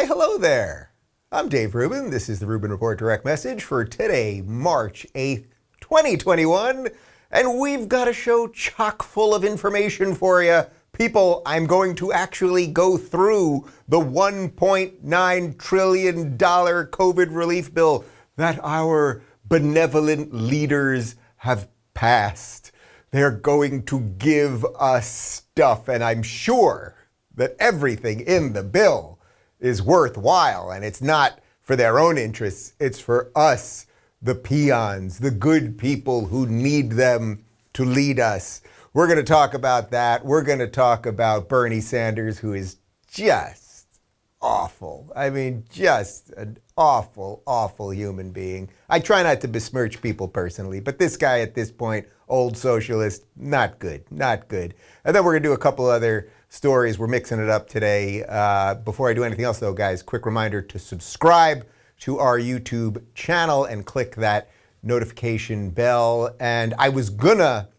Why, hello there. I'm Dave Rubin. This is the Rubin Report Direct Message for today, March 8th, 2021. And we've got a show chock full of information for you. People, I'm going to actually go through the $1.9 trillion COVID relief bill that our benevolent leaders have passed. They're going to give us stuff, and I'm sure that everything in the bill is worthwhile, and it's not for their own interests, it's for us, the peons, the good people who need them to lead us. We're going to talk about that. We're going to talk about Bernie Sanders, who is just awful. I mean, just an awful, awful human being. I try not to besmirch people personally, but this guy at this point, old socialist, not good, not good. And then we're going to do a couple other stories. We're mixing it up today. Before I do anything else, though, guys, quick reminder to subscribe to our YouTube channel and click that notification bell. And I was gonna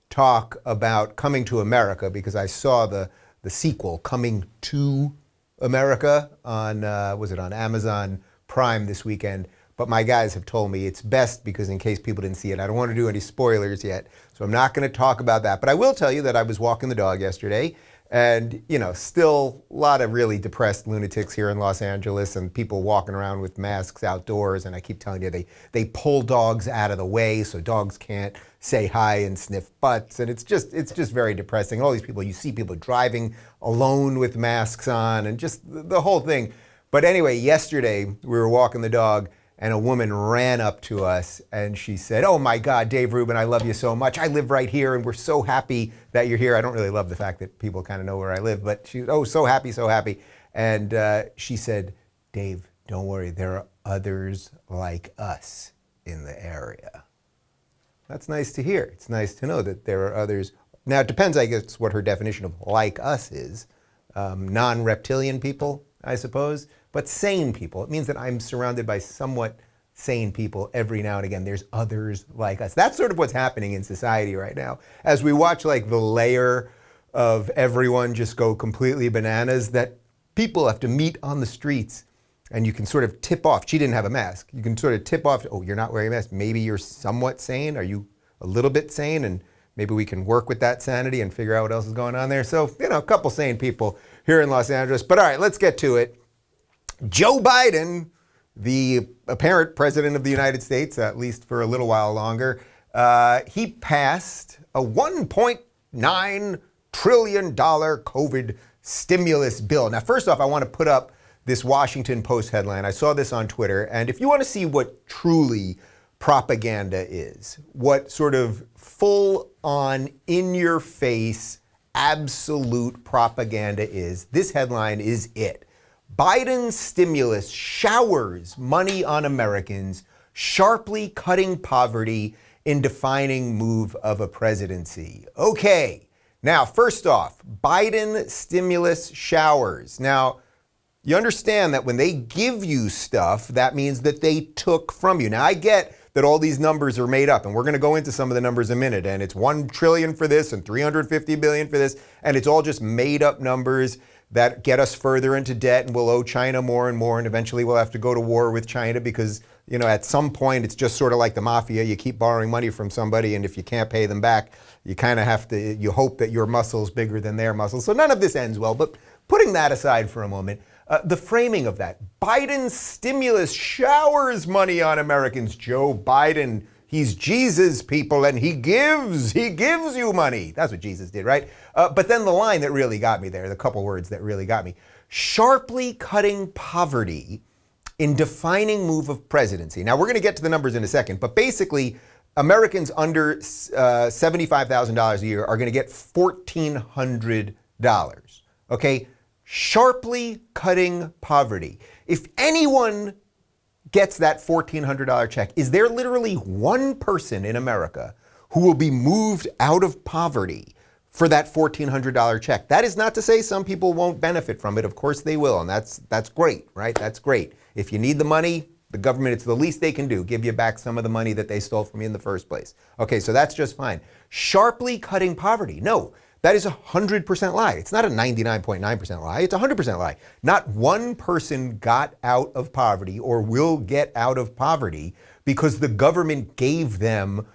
talk about Coming to America because I saw the sequel, Coming to America, on was it on Amazon Prime this weekend? But my guys have told me it's best because in case people didn't see it, I don't want to do any spoilers yet, so I'm not going to talk about that. But I will tell you that I was walking the dog yesterday, and, you know, still a lot of really depressed lunatics here in Los Angeles and people walking around with masks outdoors. And I keep telling you, they pull dogs out of the way so dogs can't say hi and sniff butts. And it's just very depressing. All these people, you see people driving alone with masks on and just the whole thing. But anyway, yesterday we were walking the dog and a woman ran up to us and she said, "Oh my God, Dave Rubin, I love you so much. I live right here and we're so happy that you're here." I don't really love the fact that people kind of know where I live, but she, oh, so happy, so happy. And she said, "Dave, don't worry, there are others like us in the area." That's nice to hear. It's nice to know that there are others. Now, it depends, I guess, what her definition of like us is. Non-reptilian people, I suppose. But sane people. It means that I'm surrounded by somewhat sane people every now and again. There's others like us. That's sort of what's happening in society right now. As we watch like the layer of everyone just go completely bananas, that people have to meet on the streets and you can sort of tip off. She didn't have a mask. You can sort of tip off, oh, you're not wearing a mask. Maybe you're somewhat sane. Are you a little bit sane? And maybe we can work with that sanity and figure out what else is going on there. So, you know, a couple sane people here in Los Angeles. But all right, let's get to it. Joe Biden, the apparent president of the United States, at least for a little while longer, he passed a $1.9 trillion COVID stimulus bill. Now, first off, I want to put up this Washington Post headline. I saw this on Twitter, and if you want to see what truly propaganda is, what sort of full-on, in-your-face, absolute propaganda is, this headline is it. Biden's stimulus showers money on Americans, sharply cutting poverty in defining move of a presidency. Okay, now first off, Biden stimulus showers. Now, you understand that when they give you stuff, that means that they took from you. Now, I get that all these numbers are made up, and we're going to go into some of the numbers in a minute, and it's $1 trillion for this and $350 billion for this, and it's all just made up numbers that get us further into debt, and we'll owe China more and more, and eventually we'll have to go to war with China because, you know, at some point it's just sort of like the mafia. You keep borrowing money from somebody, and if you can't pay them back, you kind of have to, you hope that your muscle's bigger than their muscle. So none of this ends well, but putting that aside for a moment, the framing of that, Biden's stimulus showers money on Americans. Joe Biden, he's Jesus, people, and he gives you money. That's what Jesus did, right? But then the line that really got me there, the couple words that really got me, sharply cutting poverty in defining move of presidency. Now, we're going to get to the numbers in a second, but basically, Americans under $75,000 a year are going to get $1,400, okay? Sharply cutting poverty. If anyone gets that $1,400 check, is there literally one person in America who will be moved out of poverty for that $1,400 check? That is not to say some people won't benefit from it. Of course they will, and that's great, right? That's great. If you need the money, the government, it's the least they can do, give you back some of the money that they stole from you in the first place. Okay, so that's just fine. Sharply cutting poverty. No, That is 100% lie. It's not a 99.9% lie. It's 100% lie. Not one person got out of poverty or will get out of poverty because the government gave them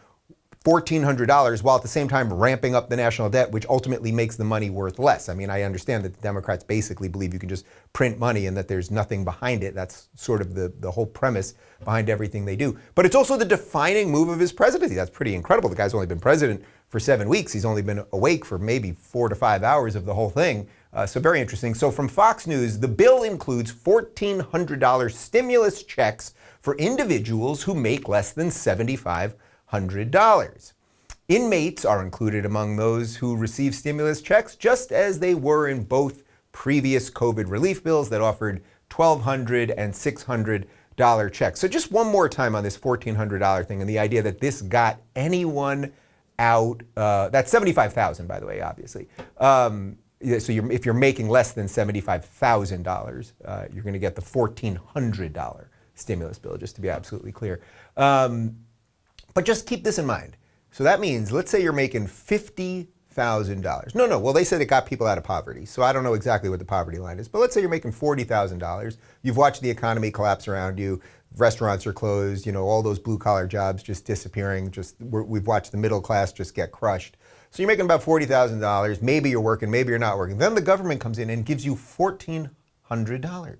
$1,400 while at the same time ramping up the national debt, which ultimately makes the money worth less. I mean, I understand that the Democrats basically believe you can just print money and that there's nothing behind it. That's sort of the whole premise behind everything they do. But it's also the defining move of his presidency. That's pretty incredible. The guy's only been president for 7 weeks. He's only been awake for maybe 4 to 5 hours of the whole thing. So very interesting. So from Fox News, the bill includes $1,400 stimulus checks for individuals who make less than $7,500. Inmates are included among those who receive stimulus checks, just as they were in both previous COVID relief bills that offered $1,200 and $600 checks. So just one more time on this $1,400 thing and the idea that this got anyone out. That's $75,000, by the way, obviously. So if you're making less than $75,000, you're going to get the $1,400 stimulus bill, just to be absolutely clear. But just keep this in mind. So that means, let's say you're making $50,000. No, well, they said it got people out of poverty. So I don't know exactly what the poverty line is. But let's say you're making $40,000. You've watched the economy collapse around you. Restaurants are closed. You know, all those blue collar jobs just disappearing. We've watched the middle class just get crushed. So you're making about $40,000. Maybe you're working, maybe you're not working. Then the government comes in and gives you $1,400.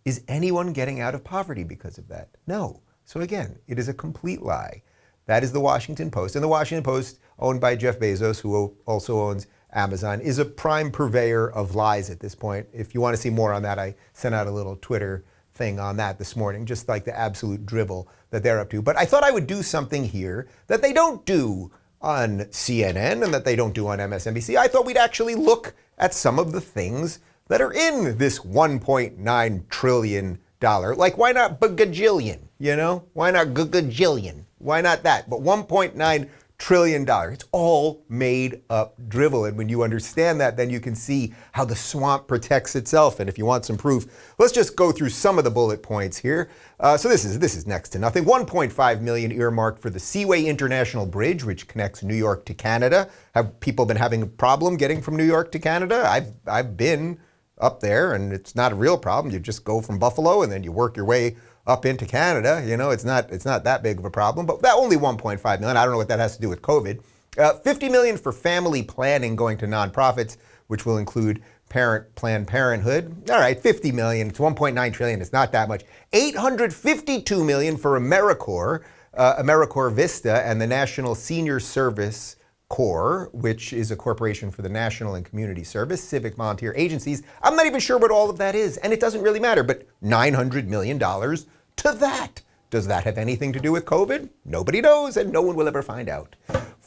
Is anyone getting out of poverty because of that? No. So again, it is a complete lie. That is the Washington Post. And the Washington Post, owned by Jeff Bezos, who also owns Amazon, is a prime purveyor of lies at this point. If you want to see more on that, I sent out a little Twitter thing on that this morning, just like the absolute drivel that they're up to. But I thought I would do something here that they don't do on CNN and that they don't do on MSNBC. I thought we'd actually look at some of the things that are in this $1.9 trillion. Like, why not bagajillion, you know? Why not gagajillion? Why not that? But $1.9 trillion. It's all made up drivel. And when you understand that, then you can see how the swamp protects itself. And if you want some proof, let's just go through some of the bullet points here. So this is next to nothing. $1.5 million earmarked for the Seaway International Bridge, which connects New York to Canada. Have people been having a problem getting from New York to Canada? I've been up there, and it's not a real problem. You just go from Buffalo and then you work your way up into Canada. You know, it's not that big of a problem. But that only $1.5 million. I don't know what that has to do with COVID. $50 million for family planning going to nonprofits, which will include Planned Parenthood. All right, $50 million. It's $1.9 trillion. It's not that much. $852 million for AmeriCorps Vista and the National Senior Service Corps, which is a corporation for the National and Community Service, civic volunteer agencies. I'm not even sure what all of that is, and it doesn't really matter, but $900 million to that. Does that have anything to do with COVID? Nobody knows, and no one will ever find out.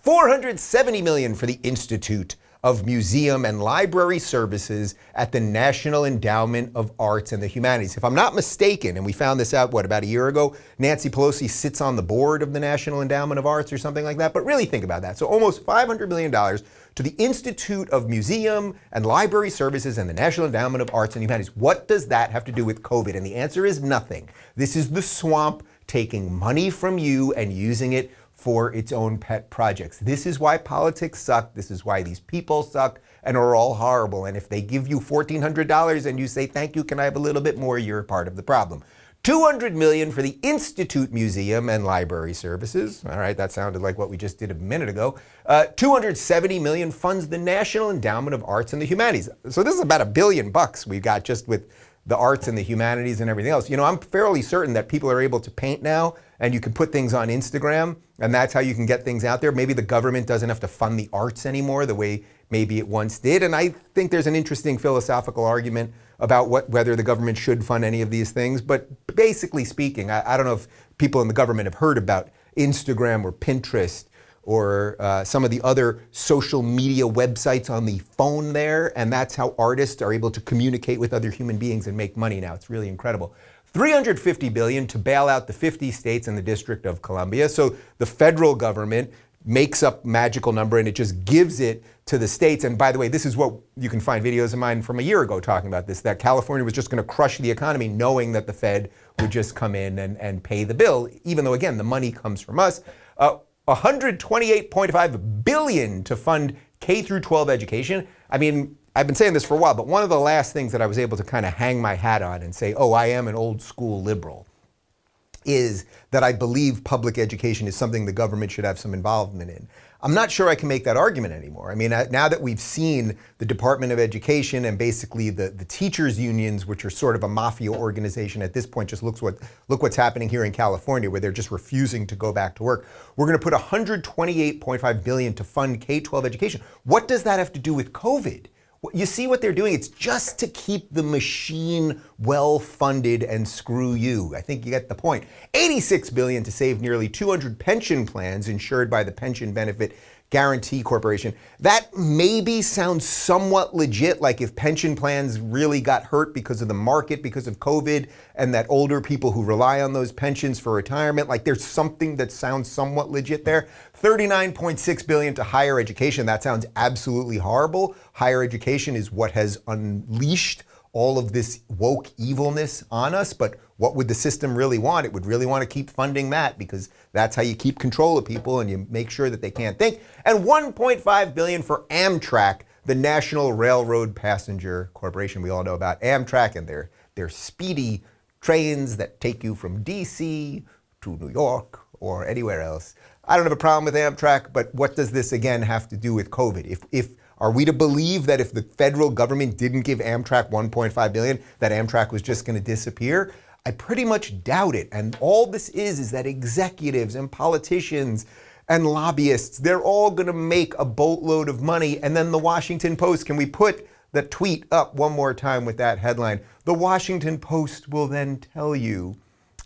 $470 million for the Institute of Museum and Library Services at the National Endowment of Arts and the Humanities. If I'm not mistaken, and we found this out, about a year ago, Nancy Pelosi sits on the board of the National Endowment of Arts or something like that, but really think about that. So almost $500 million to the Institute of Museum and Library Services and the National Endowment of Arts and Humanities. What does that have to do with COVID? And the answer is nothing. This is the swamp taking money from you and using it for its own pet projects. This is why politics suck. This is why these people suck and are all horrible. And if they give you $1,400 and you say, thank you, can I have a little bit more, you're part of the problem. $200 million for the Institute Museum and Library Services. All right, that sounded like what we just did a minute ago. $270 million funds the National Endowment of Arts and the Humanities. So this is about $1 billion we got just with the arts and the humanities and everything else. You know, I'm fairly certain that people are able to paint now, and you can put things on Instagram, and that's how you can get things out there. Maybe the government doesn't have to fund the arts anymore the way maybe it once did. And I think there's an interesting philosophical argument about whether the government should fund any of these things. But basically speaking, I don't know if people in the government have heard about Instagram or Pinterest or some of the other social media websites on the phone there. And that's how artists are able to communicate with other human beings and make money now. It's really incredible. $350 billion to bail out the 50 states and the District of Columbia. So the federal government makes up a magical number and it just gives it to the states. And by the way, this is what you can find videos of mine from a year ago talking about this, that California was just going to crush the economy knowing that the Fed would just come in and pay the bill, even though, again, the money comes from us. $128.5 billion to fund K through 12 education, I mean, I've been saying this for a while, but one of the last things that I was able to kind of hang my hat on and say, oh, I am an old school liberal, is that I believe public education is something the government should have some involvement in. I'm not sure I can make that argument anymore. I mean, now that we've seen the Department of Education and basically the teachers unions, which are sort of a mafia organization at this point, just look what's happening here in California, where they're just refusing to go back to work. We're going to put $128.5 billion to fund K-12 education. What does that have to do with COVID? You see what they're doing? It's just to keep the machine well-funded and screw you. I think you get the point. $86 billion to save nearly 200 pension plans insured by the Pension Benefit Guarantee Corporation. That maybe sounds somewhat legit, like if pension plans really got hurt because of the market, because of COVID, and that older people who rely on those pensions for retirement, like there's something that sounds somewhat legit there. $39.6 billion to higher education. That sounds absolutely horrible. Higher education is what has unleashed all of this woke evilness on us, but what would the system really want? It would really want to keep funding that, because that's how you keep control of people and you make sure that they can't think. And $1.5 billion for Amtrak, the National Railroad Passenger Corporation. We all know about Amtrak and their speedy trains that take you from DC to New York or anywhere else. I don't have a problem with Amtrak, but what does this again have to do with COVID? Are we to believe that if the federal government didn't give Amtrak $1.5 billion, that Amtrak was just going to disappear? I pretty much doubt it. And all this is that executives and politicians and lobbyists, they're all going to make a boatload of money. And then the Washington Post, can we put the tweet up one more time with that headline? The Washington Post will then tell you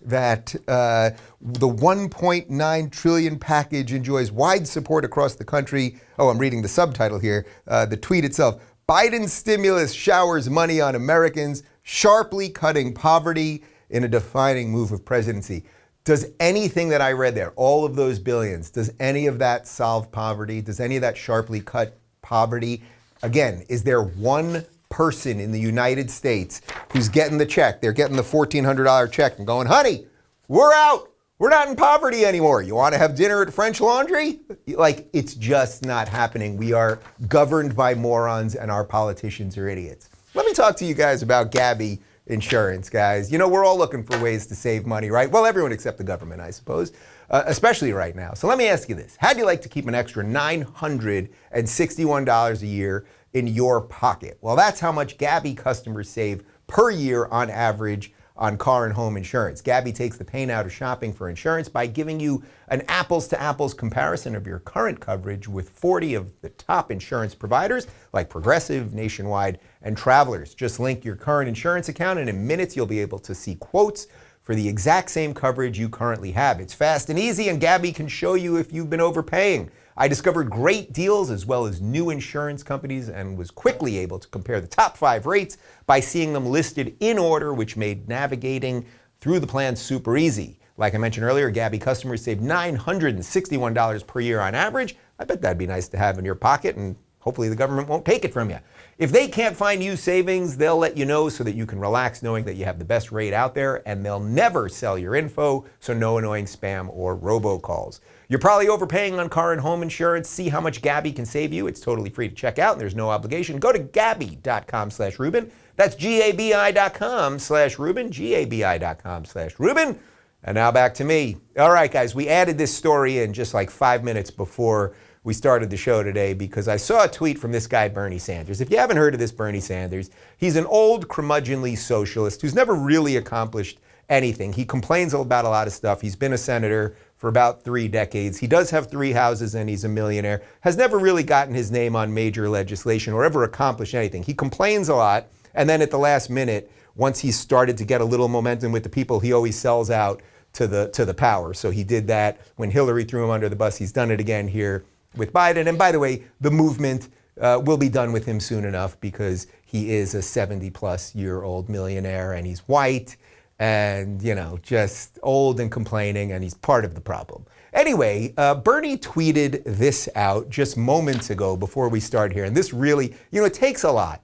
that the $1.9 trillion package enjoys wide support across the country. Oh, I'm reading the subtitle here. The tweet itself: Biden's stimulus showers money on Americans, sharply cutting poverty in a defining move of presidency. Does anything that I read there, all of those billions, does any of that solve poverty? Does any of that sharply cut poverty? Again, is there one person in the United States who's getting the check? They're getting the $1,400 check and going, honey, we're out. We're not in poverty anymore. You want to have dinner at French Laundry? Like, it's just not happening. We are governed by morons and our politicians are idiots. Let me talk to you guys about Gabi Insurance, guys. You know, we're all looking for ways to save money, right? Well, everyone except the government, I suppose, especially right now. So let me ask you this. How'd you like to keep an extra $961 a year in your pocket? Well, that's how much Gabi customers save per year on average on car and home insurance. Gabi takes the pain out of shopping for insurance by giving you an apples-to-apples comparison of your current coverage with 40 of the top insurance providers like Progressive, Nationwide, and Travelers. Just link your current insurance account and in minutes you'll be able to see quotes for the exact same coverage you currently have. It's fast and easy, and Gabi can show you if you've been overpaying. I discovered great deals as well as new insurance companies and was quickly able to compare the top 5 rates by seeing them listed in order, which made navigating through the plan super easy. Like I mentioned earlier, Gabi customers save $961 per year on average. I bet that'd be nice to have in your pocket, and hopefully the government won't take it from you. If they can't find you savings, they'll let you know so that you can relax knowing that you have the best rate out there, and they'll never sell your info, so no annoying spam or robocalls. You're probably overpaying on car and home insurance. See how much Gabi can save you. It's totally free to check out and there's no obligation. Go to Gabi.com/Rubin. That's GABI.com/Rubin, GABI.com/Rubin. And now back to me. All right, guys, we added this story in just like 5 minutes before we started the show today because I saw a tweet from this guy, Bernie Sanders. If you haven't heard of this Bernie Sanders, he's an old curmudgeonly socialist who's never really accomplished anything. He complains about a lot of stuff. He's been a senator for about 3 decades. He does have 3 houses and he's a millionaire. Has never really gotten his name on major legislation or ever accomplished anything. He complains a lot, and then at the last minute, once he's started to get a little momentum with the people, he always sells out to the power. So he did that when Hillary threw him under the bus. He's done it again here with Biden. And by the way, the movement will be done with him soon enough because he is a 70-plus-year-old millionaire and he's white and, you know, just old and complaining, and he's part of the problem. Anyway, Bernie tweeted this out just moments ago before we start here. And this really, you know, it takes a lot.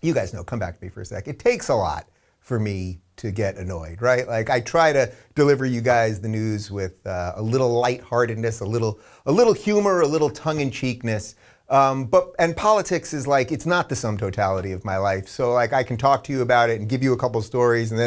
You guys know, come back to me for a sec. It takes a lot for me to get annoyed, right? Like, I try to deliver you guys the news with a little lightheartedness, a little humor, a little tongue-in-cheekness. And politics is like, it's not the sum totality of my life. So like I can talk to you about it and give you a couple stories and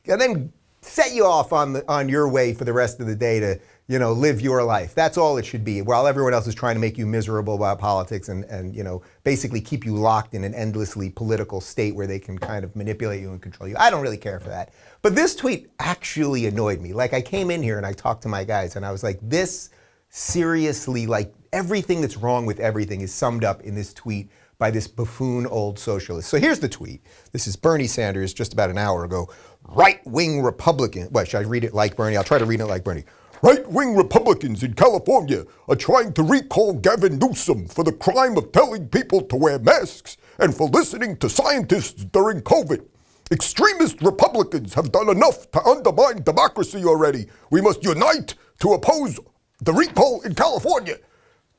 then set you off on your way for the rest of the day to, live your life. That's all it should be, while everyone else is trying to make you miserable about politics and basically keep you locked in an endlessly political state where they can kind of manipulate you and control you. I don't really care for that. But this tweet actually annoyed me. Like I came in here and I talked to my guys and I was like, this seriously, like everything that's wrong with everything is summed up in this tweet by this buffoon old socialist. So here's the tweet. This is Bernie Sanders just about an hour ago. Right-wing Republican. Well, should I read it like Bernie? I'll try to read it like Bernie. Right-wing Republicans in California are trying to recall Gavin Newsom for the crime of telling people to wear masks and for listening to scientists during COVID. Extremist Republicans have done enough to undermine democracy already. We must unite to oppose the recall in California.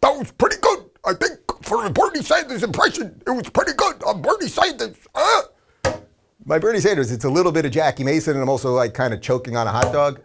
That was pretty good. I think for a Bernie Sanders impression, it was pretty good. I'm Bernie Sanders. My Bernie Sanders, it's a little bit of Jackie Mason, and I'm also like kind of choking on a hot dog.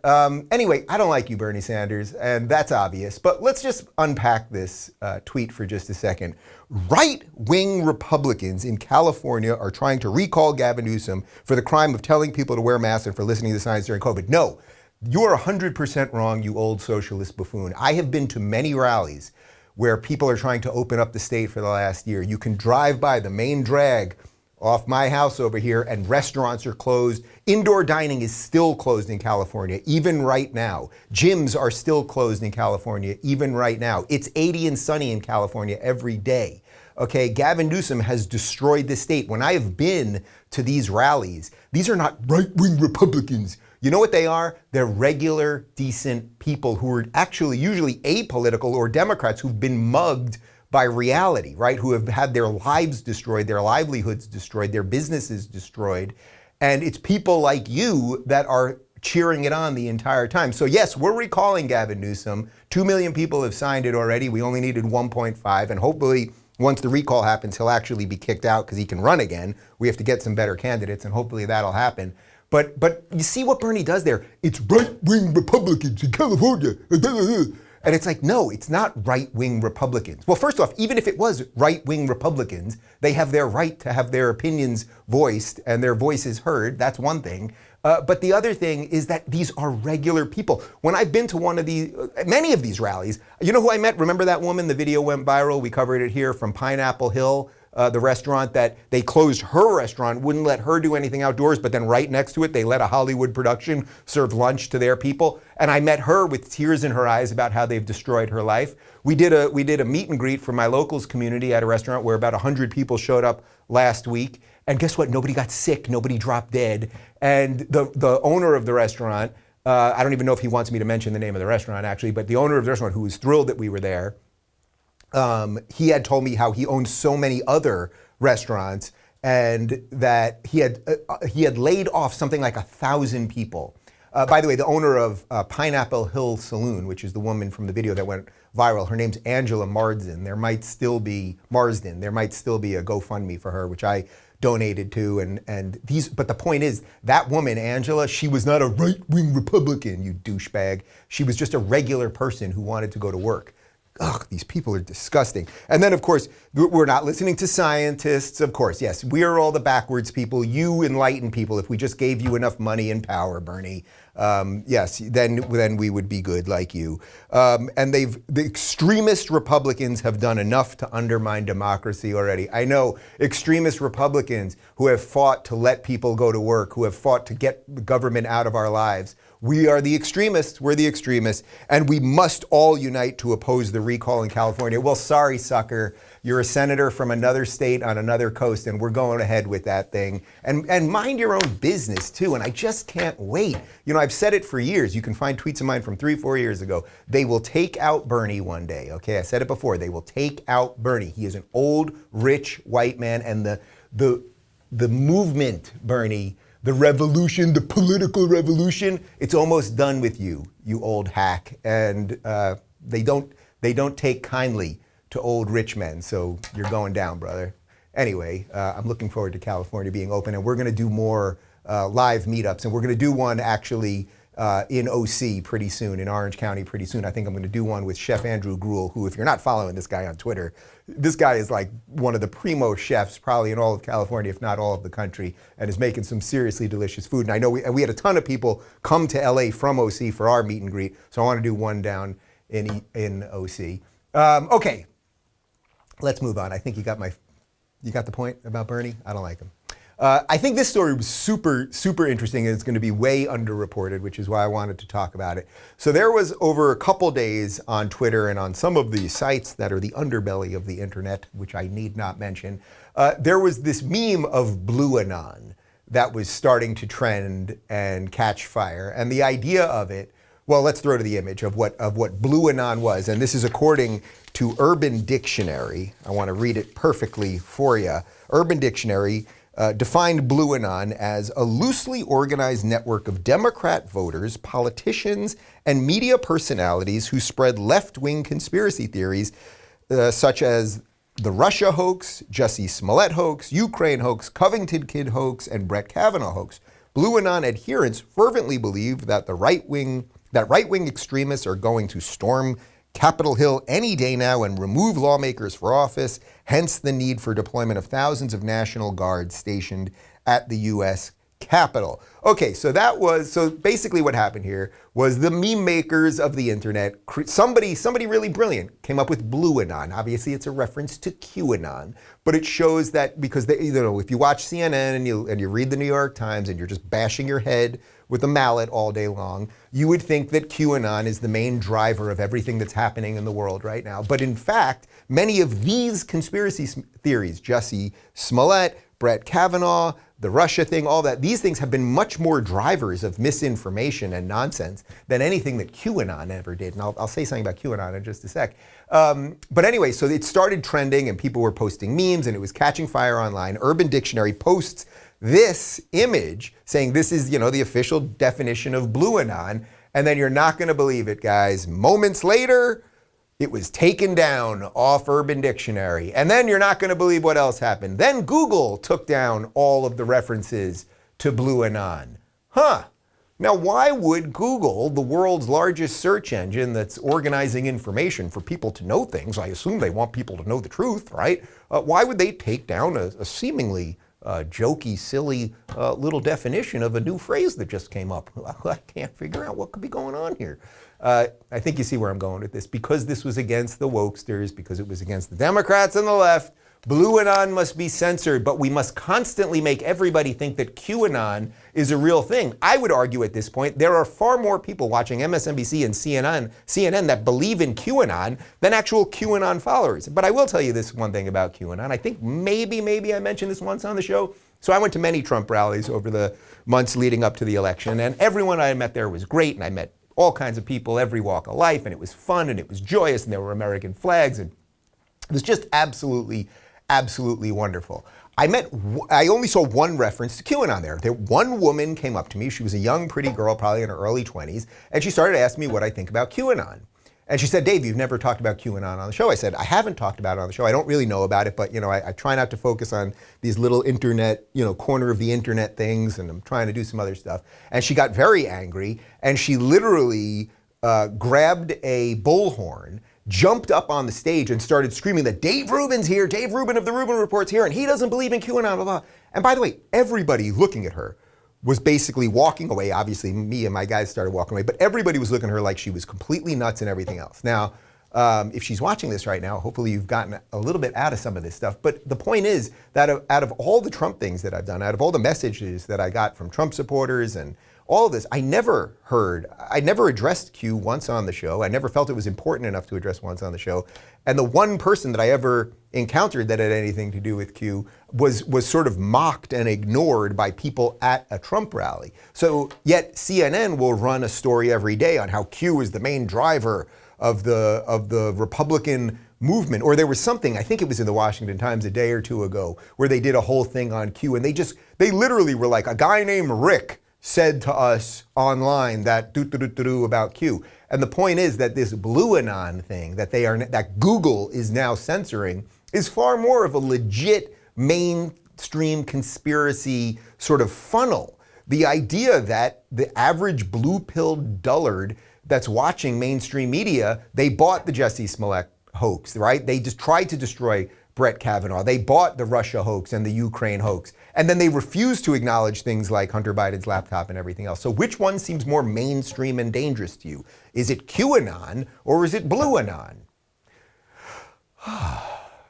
Anyway, I don't like you, Bernie Sanders, and that's obvious. But let's just unpack this tweet for just a second. Right-wing Republicans in California are trying to recall Gavin Newsom for the crime of telling people to wear masks and for listening to science during COVID. No, you're 100% wrong, you old socialist buffoon. I have been to many rallies where people are trying to open up the state for the last year. You can drive by the main drag off my house over here and restaurants are closed. Indoor dining is still closed in California, even right now. Gyms are still closed in California, even right now. It's 80 and sunny in California every day. Okay, Gavin Newsom has destroyed the state. When I have been to these rallies, these are not right-wing Republicans. You know what they are? They're regular, decent people who are actually usually apolitical or Democrats who've been mugged by reality, right? Who have had their lives destroyed, their livelihoods destroyed, their businesses destroyed. And it's people like you that are cheering it on the entire time. So yes, we're recalling Gavin Newsom. 2 million people have signed it already. We only needed 1.5, and hopefully once the recall happens, he'll actually be kicked out because he can run again. We have to get some better candidates, and hopefully that'll happen. But you see what Bernie does there? It's right-wing Republicans in California. And it's like, no, it's not right-wing Republicans. Well, first off, even if it was right-wing Republicans, they have their right to have their opinions voiced and their voices heard. That's one thing. But the other thing is that these are regular people. When I've been to many of these rallies, you know who I met? Remember that woman? The video went viral. We covered it here from Pineapple Hill. The restaurant that they closed her restaurant, wouldn't let her do anything outdoors, but then right next to it, they let a Hollywood production serve lunch to their people. And I met her with tears in her eyes about how they've destroyed her life. We did a meet and greet for my locals community at a restaurant where about 100 people showed up last week. And guess what? Nobody got sick. Nobody dropped dead. And the owner of the restaurant, I don't even know if he wants me to mention the name of the restaurant actually, but the owner of the restaurant, who was thrilled that we were there, he had told me how he owned so many other restaurants and that he had laid off something like 1,000 people. By the way, the owner of Pineapple Hill Saloon, which is the woman from the video that went viral, her name's Angela Marsden. There might still be a GoFundMe for her, which I donated to. But the point is, that woman, Angela, she was not a right-wing Republican, you douchebag. She was just a regular person who wanted to go to work. Ugh, these people are disgusting. And then, of course, we're not listening to scientists. Of course, yes, we are all the backwards people. You enlightened people. If we just gave you enough money and power, Bernie, yes, then we would be good like you. And the extremist Republicans have done enough to undermine democracy already. I know extremist Republicans who have fought to let people go to work, who have fought to get the government out of our lives. We are the extremists, we're the extremists, and we must all unite to oppose the recall in California. Well, sorry, sucker. You're a senator from another state on another coast, and we're going ahead with that thing. And mind your own business, too, and I just can't wait. You know, I've said it for years. You can find tweets of mine from 3-4 years ago. They will take out Bernie one day, okay? I said it before. They will take out Bernie. He is an old, rich, white man, and the movement, Bernie, the revolution, the political revolution, it's almost done with you, you old hack. And they don't take kindly to old rich men, so you're going down, brother. Anyway, I'm looking forward to California being open, and we're gonna do more live meetups, and we're gonna do one actually in OC pretty soon, in Orange County pretty soon. I think I'm going to do one with Chef Andrew Gruel, who, if you're not following this guy on Twitter, this guy is like one of the primo chefs probably in all of California, if not all of the country, and is making some seriously delicious food. And I know we had a ton of people come to LA from OC for our meet and greet, so I want to do one down in OC. Okay, let's move on. I think you got the point about Bernie? I don't like him. I think this story was super, super interesting, and it's going to be way underreported, which is why I wanted to talk about it. So there was, over a couple days on Twitter and on some of the sites that are the underbelly of the internet, which I need not mention, there was this meme of Blue Anon that was starting to trend and catch fire. And the idea of it, well, let's throw to the image of what Blue Anon was. And this is according to Urban Dictionary. I want to read it perfectly for you. Urban Dictionary defined Blue Anon as a loosely organized network of Democrat voters, politicians, and media personalities who spread left-wing conspiracy theories such as the Russia hoax, Jussie Smollett hoax, Ukraine hoax, Covington Kid hoax, and Brett Kavanaugh hoax. Blue Anon adherents fervently believe that right-wing extremists are going to storm Capitol Hill any day now and remove lawmakers for office, hence the need for deployment of thousands of National Guards stationed at the U.S. Capitol. Okay, so basically what happened here was the meme makers of the internet, somebody really brilliant came up with Blue Anon. Obviously it's a reference to QAnon, but it shows that because if you watch CNN and you read the New York Times and you're just bashing your head with a mallet all day long, you would think that QAnon is the main driver of everything that's happening in the world right now. But in fact, many of these conspiracy theories, Jussie Smollett, Brett Kavanaugh, the Russia thing, all that, these things have been much more drivers of misinformation and nonsense than anything that QAnon ever did. And I'll say something about QAnon in just a sec. But anyway, so it started trending and people were posting memes and it was catching fire online. Urban Dictionary posts this image saying this is, the official definition of Blue Anon. And then you're not going to believe it, guys. Moments later, it was taken down off Urban Dictionary. And then you're not going to believe what else happened. Then Google took down all of the references to Blue Anon. Now, why would Google, the world's largest search engine that's organizing information for people to know things, I assume they want people to know the truth, right? Why would they take down a seemingly jokey, silly little definition of a new phrase that just came up? I can't figure out what could be going on here. I think you see where I'm going with this. Because this was against the wokesters, because it was against the Democrats and the left, Blue Anon must be censored, but we must constantly make everybody think that QAnon is a real thing. I would argue at this point, there are far more people watching MSNBC and CNN that believe in QAnon than actual QAnon followers. But I will tell you this one thing about QAnon. I think maybe I mentioned this once on the show. So I went to many Trump rallies over the months leading up to the election, and everyone I met there was great, and I met all kinds of people, every walk of life, and it was fun, and it was joyous, and there were American flags, and it was just absolutely wonderful. I only saw one reference to QAnon there. One woman came up to me. She was a young, pretty girl, probably in her early 20s, and she started asking me what I think about QAnon. And she said, Dave, you've never talked about QAnon on the show. I said, I haven't talked about it on the show. I don't really know about it, but I try not to focus on these little internet, corner of the internet things, and I'm trying to do some other stuff. And she got very angry, and she literally grabbed a bullhorn, jumped up on the stage and started screaming that Dave Rubin's here, Dave Rubin of the Rubin Report's here, and he doesn't believe in QAnon, blah, blah. And by the way, everybody looking at her was basically walking away. Obviously, me and my guys started walking away, but everybody was looking at her like she was completely nuts and everything else. Now, if she's watching this right now, hopefully you've gotten a little bit out of some of this stuff. But the point is that out of all the Trump things that I've done, out of all the messages that I got from Trump supporters and all of this, I never addressed Q once on the show. I never felt it was important enough to address once on the show. And the one person that I ever encountered that had anything to do with Q was sort of mocked and ignored by people at a Trump rally. So yet CNN will run a story every day on how Q is the main driver of the Republican movement. Or there was something, I think it was in the Washington Times a day or two ago, where they did a whole thing on Q, and they literally were like, a guy named Rick said to us online that about Q. And the point is that this Blue Anon thing that Google is now censoring is far more of a legit mainstream conspiracy sort of funnel The idea that the average blue-pilled dullard that's watching mainstream media, they bought the Jussie Smollett hoax, right? They just tried to destroy Brett Kavanaugh. They bought the Russia hoax and the Ukraine hoax. And then they refused to acknowledge things like Hunter Biden's laptop and everything else. So which one seems more mainstream and dangerous to you? Is it QAnon or is it Blue Anon?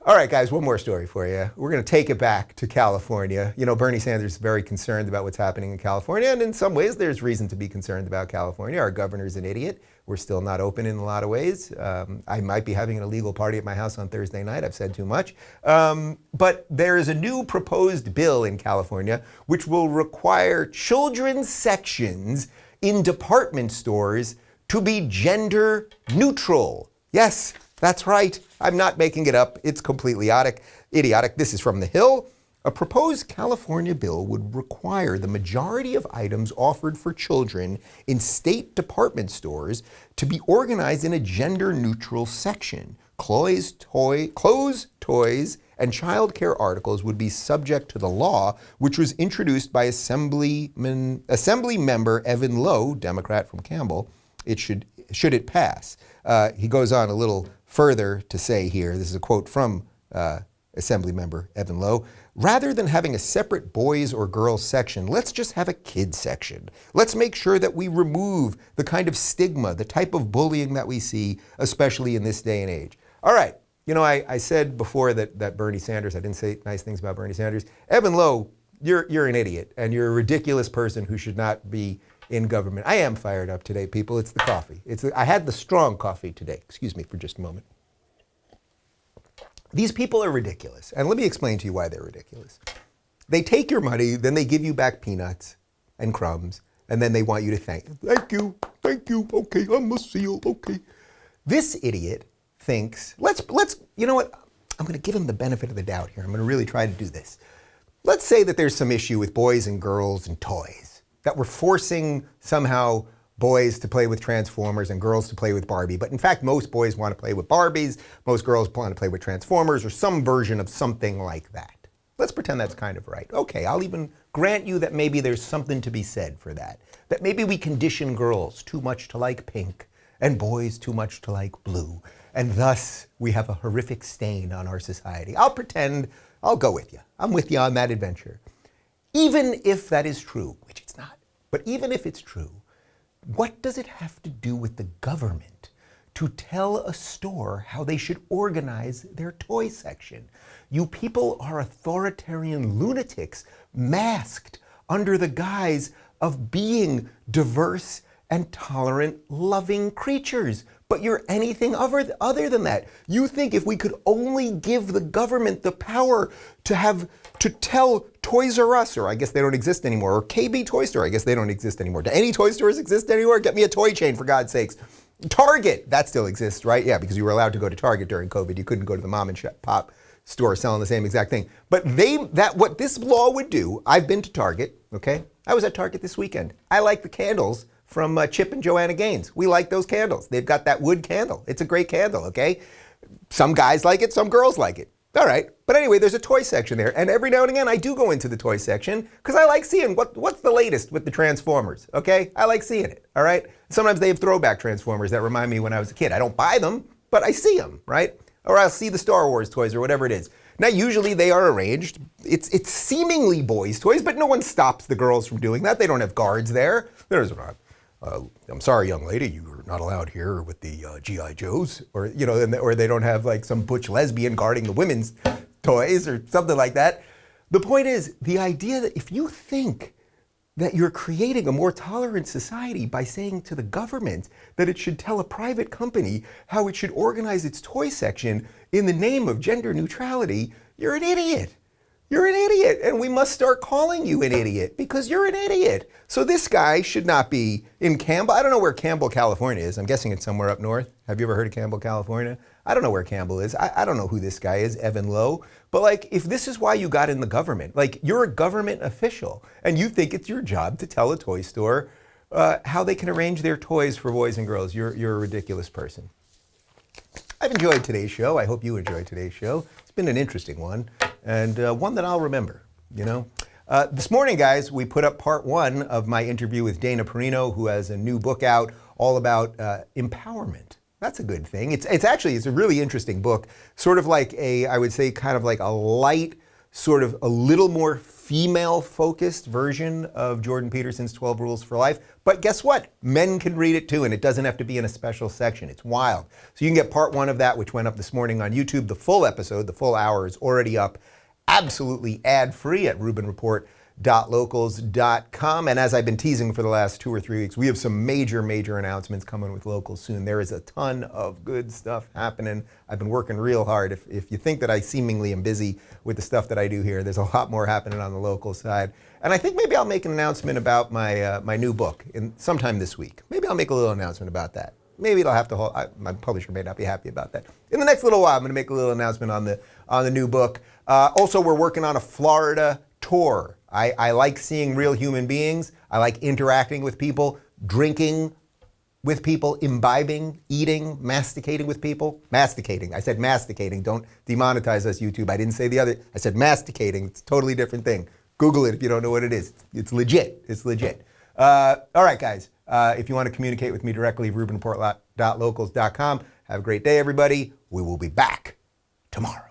All right, guys, one more story for you. We're going to take it back to California. You know, Bernie Sanders is very concerned about what's happening in California, and in some ways there's reason to be concerned about California. Our governor's an idiot. We're still not open in a lot of ways. I might be having an illegal party at my house on Thursday night. I've said too much. But there is a new proposed bill in California which will require children's sections in department stores to be gender neutral. Yes, that's right. I'm not making it up. It's completely idiotic. This is from The Hill. A proposed California bill would require the majority of items offered for children in state department stores to be organized in a gender-neutral section. Clothes, toys, and child care articles would be subject to the law, which was introduced by Assembly Member Evan Lowe, Democrat from Campbell. Should it pass. He goes on a little further to say here, this is a quote from Assembly Member Evan Lowe, rather than having a separate boys or girls section, let's just have a kids section. Let's make sure that we remove the kind of stigma, the type of bullying that we see, especially in this day and age. All right, you know, I said before that Bernie Sanders, I didn't say nice things about Bernie Sanders. Evan Lowe, you're an idiot, and you're a ridiculous person who should not be in government. I am fired up today, people. It's the coffee. I had the strong coffee today. Excuse me for just a moment. These people are ridiculous. And let me explain to you why they're ridiculous. They take your money, then they give you back peanuts and crumbs, and then they want you to thank you, okay, I'm a seal, okay. This idiot thinks, let's, you know what? I'm gonna give him the benefit of the doubt here. I'm gonna really try to do this. Let's say that there's some issue with boys and girls and toys, that we're forcing somehow boys to play with Transformers and girls to play with Barbie. But in fact, most boys want to play with Barbies, most girls want to play with Transformers, or some version of something like that. Let's pretend that's kind of right. Okay, I'll even grant you that maybe there's something to be said for that. That maybe we condition girls too much to like pink and boys too much to like blue. And thus, we have a horrific stain on our society. I'll pretend, I'll go with you. I'm with you on that adventure. Even if that is true, which it's not, but even if it's true, what does it have to do with the government to tell a store how they should organize their toy section? You people are authoritarian lunatics masked under the guise of being diverse and tolerant, loving creatures. But you're anything other than that. You think if we could only give the government the power to tell Toys R Us, or I guess they don't exist anymore, or KB Toy Store, I guess they don't exist anymore. Do any toy stores exist anymore? Get me a toy chain, for God's sakes. Target, that still exists, right? Yeah, because you were allowed to go to Target during COVID. You couldn't go to the mom and pop store selling the same exact thing. But what this law would do, I've been to Target, okay? I was at Target this weekend. I like the candles from Chip and Joanna Gaines. We like those candles. They've got that wood candle. It's a great candle, okay? Some guys like it, some girls like it. All right, but anyway, there's a toy section there, and every now and again I do go into the toy section because I like seeing what's the latest with the Transformers, okay? I like seeing it, all right? Sometimes they have throwback Transformers that remind me when I was a kid. I don't buy them, but I see them, right? Or I'll see the Star Wars toys or whatever it is. Now, usually they are arranged. It's seemingly boys' toys, but no one stops the girls from doing that. They don't have guards there. There's not. I'm sorry, young lady, you're not allowed here with the G.I. Joes, or or they don't have like some butch lesbian guarding the women's toys or something like that. The point is, the idea that if you think that you're creating a more tolerant society by saying to the government that it should tell a private company how it should organize its toy section in the name of gender neutrality, you're an idiot. You're an idiot, and we must start calling you an idiot because you're an idiot. So this guy should not be in Campbell. I don't know where Campbell, California is. I'm guessing it's somewhere up north. Have you ever heard of Campbell, California? I don't know where Campbell is. I don't know who this guy is, Evan Lowe. But like, if this is why you got in the government, like you're a government official and you think it's your job to tell a toy store how they can arrange their toys for boys and girls, you're a ridiculous person. I've enjoyed today's show. I hope you enjoyed today's show. It's been an interesting one, and one that I'll remember, you know. This morning, guys, we put up part 1 of my interview with Dana Perino, who has a new book out all about empowerment. That's a good thing. It's a really interesting book, sort of like I would say kind of like a light, sort of a little more female-focused version of Jordan Peterson's 12 Rules for Life. But guess what? Men can read it too, and it doesn't have to be in a special section. It's wild. So you can get part 1 of that, which went up this morning on YouTube. The full episode, the full hour, is already up absolutely ad-free at rubinreport.locals.com. And as I've been teasing for the last 2 or 3 weeks, we have some major announcements coming with Locals soon. There is a ton of good stuff happening. I've been working real hard. If you think that I seemingly am busy with the stuff that I do here, there's a lot more happening on the local side. And I think maybe I'll make an announcement about my new book sometime this week. Maybe I'll make a little announcement about that. Maybe it'll have to hold. My publisher may not be happy about that. In the next little while, I'm going to make a little announcement on the new book. Also, we're working on a Florida tour. I like seeing real human beings. I like interacting with people, drinking with people, imbibing, eating, masticating with people. Masticating. I said masticating. Don't demonetize us, YouTube. I didn't say the other. I said masticating. It's a totally different thing. Google it if you don't know what it is. It's legit. It's legit. All right, guys. If you want to communicate with me directly, rubinreport.locals.com. Have a great day, everybody. We will be back tomorrow.